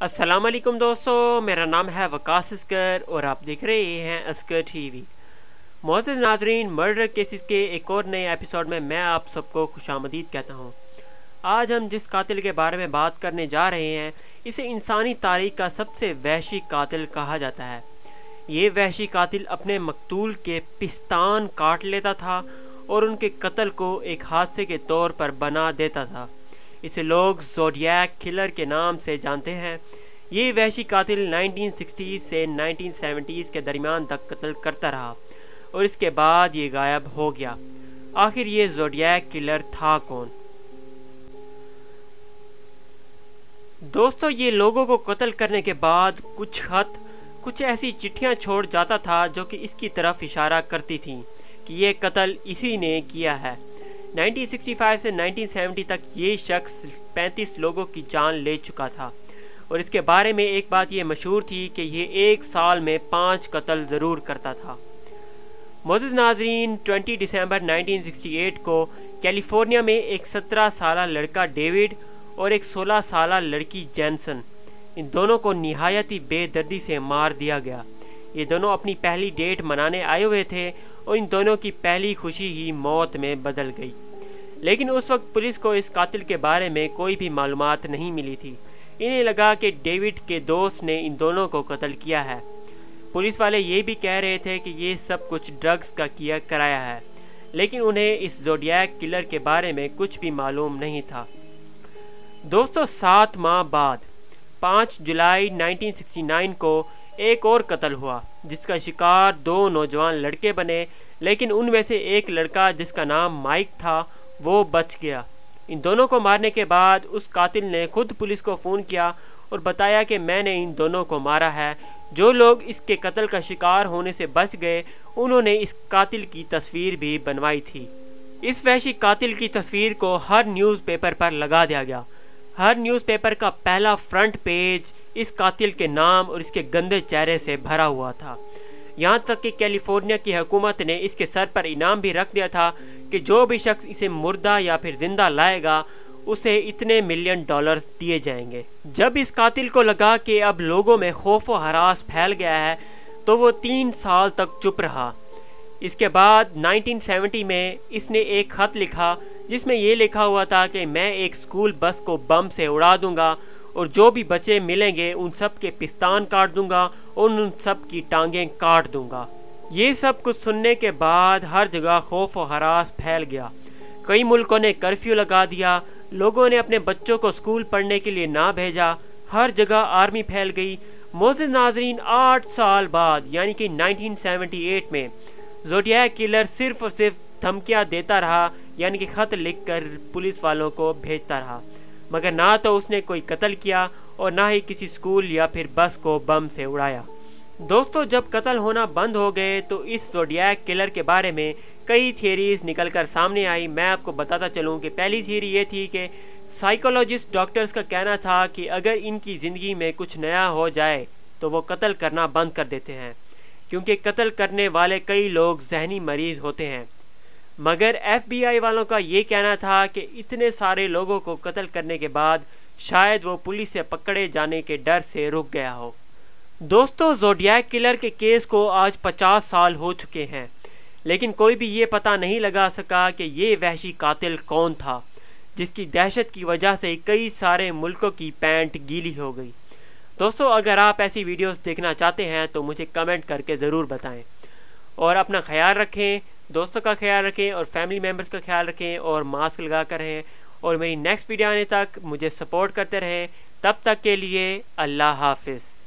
अस्सलाम वालेकुम दोस्तों, मेरा नाम है वकास असगर और आप देख रहे हैं असगर टीवी। मोअज़्ज़िज़ नाज़रीन, मर्डर केसेस के एक और नए एपिसोड में मैं आप सबको खुशामदीद कहता हूं। आज हम जिस कातिल के बारे में बात करने जा रहे हैं, इसे इंसानी तारीख का सबसे वहशी कातिल कहा जाता है। ये वहशी कातिल अपने मकतूल के पिस्तान काट लेता था और उनके कत्ल को एक हादसे के तौर पर बना देता था। इसे लोग ज़ोडिएक किलर के नाम से जानते हैं। ये वहशी कातिल 1960 से 1970 के दरमियान तक कत्ल करता रहा और इसके बाद ये गायब हो गया। आखिर ये ज़ोडिएक किलर था कौन? दोस्तों, ये लोगों को कत्ल करने के बाद कुछ खत, कुछ ऐसी चिट्ठियाँ छोड़ जाता था जो कि इसकी तरफ इशारा करती थीं कि ये कत्ल इसी ने किया है। 1965 से 1970 तक ये शख्स 35 लोगों की जान ले चुका था और इसके बारे में एक बात ये मशहूर थी कि ये एक साल में 5 कत्ल ज़रूर करता था। मोअज़्ज़िज़ नाज़रीन, 20 दिसंबर 1968 को कैलिफोर्निया में एक 17 साला लड़का डेविड और एक 16 साला लड़की जैनसन, इन दोनों को निहायत ही बेदर्दी से मार दिया गया। ये दोनों अपनी पहली डेट मनाने आए हुए थे और इन दोनों की पहली खुशी ही मौत में बदल गई। लेकिन उस वक्त पुलिस को इस कातिल के बारे में कोई भी मालूमात नहीं मिली थी। इन्हें लगा कि डेविड के दोस्त ने इन दोनों को कत्ल किया है। पुलिस वाले ये भी कह रहे थे कि ये सब कुछ ड्रग्स का किया कराया है, लेकिन उन्हें इस ज़ोडिएक किलर के बारे में कुछ भी मालूम नहीं था। दोस्तों, 7 माह बाद 5 जुलाई 1969 को एक और कत्ल हुआ जिसका शिकार 2 नौजवान लड़के बने, लेकिन उनमें से एक लड़का जिसका नाम माइक था वो बच गया। इन दोनों को मारने के बाद उस कातिल ने खुद पुलिस को फ़ोन किया और बताया कि मैंने इन दोनों को मारा है। जो लोग इसके कत्ल का शिकार होने से बच गए, उन्होंने इस कातिल की तस्वीर भी बनवाई थी। इस वहशी कातिल की तस्वीर को हर न्यूज़पेपर पर लगा दिया गया। हर न्यूज़पेपर का पहला फ्रंट पेज इस कातिल के नाम और इसके गंदे चेहरे से भरा हुआ था। यहाँ तक कि कैलिफोर्निया की हुकूमत ने इसके सर पर इनाम भी रख दिया था कि जो भी शख्स इसे मुर्दा या फिर जिंदा लाएगा उसे इतने $1,000,000 दिए जाएंगे। जब इस कातिल को लगा कि अब लोगों में खौफ व हरास फैल गया है तो वो 3 साल तक चुप रहा। इसके बाद 1970 में इसने एक ख़त लिखा जिसमें ये लिखा हुआ था कि मैं एक स्कूल बस को बम से उड़ा दूंगा और जो भी बच्चे मिलेंगे उन सब के पिस्तान काट दूंगा और उन सब की टांगें काट दूंगा। ये सब कुछ सुनने के बाद हर जगह खौफ और हरास फैल गया। कई मुल्कों ने कर्फ्यू लगा दिया, लोगों ने अपने बच्चों को स्कूल पढ़ने के लिए ना भेजा, हर जगह आर्मी फैल गई। मोअज़्ज़िज़ नाज़रीन, 8 साल बाद यानी कि 1978 में ज़ोडिएक किलर सिर्फ और सिर्फ धमकियाँ देता रहा, यानी कि ख़त लिखकर पुलिस वालों को भेजता रहा, मगर ना तो उसने कोई कत्ल किया और ना ही किसी स्कूल या फिर बस को बम से उड़ाया। दोस्तों, जब कत्ल होना बंद हो गए तो इस ज़ोडिएक किलर के बारे में कई थियरीज निकलकर सामने आई। मैं आपको बताता चलूँ कि पहली थियरी ये थी कि साइकोलॉजिस्ट डॉक्टर्स का कहना था कि अगर इनकी ज़िंदगी में कुछ नया हो जाए तो वो कत्ल करना बंद कर देते हैं, क्योंकि कत्ल करने वाले कई लोग जहनी मरीज़ होते हैं। मगर FBI वालों का ये कहना था कि इतने सारे लोगों को कत्ल करने के बाद शायद वो पुलिस से पकड़े जाने के डर से रुक गया हो। दोस्तों, ज़ोडिएक किलर के केस को आज 50 साल हो चुके हैं, लेकिन कोई भी ये पता नहीं लगा सका कि ये वहशी कातिल कौन था जिसकी दहशत की वजह से कई सारे मुल्कों की पैंट गीली हो गई। दोस्तों, अगर आप ऐसी वीडियोस देखना चाहते हैं तो मुझे कमेंट करके ज़रूर बताएं और अपना ख्याल रखें, दोस्तों का ख्याल रखें और फैमिली मेम्बर्स का ख्याल रखें और मास्क लगा कर रहें और मेरी नेक्स्ट वीडियो आने तक मुझे सपोर्ट करते रहें। तब तक के लिए अल्लाह हाफिज़।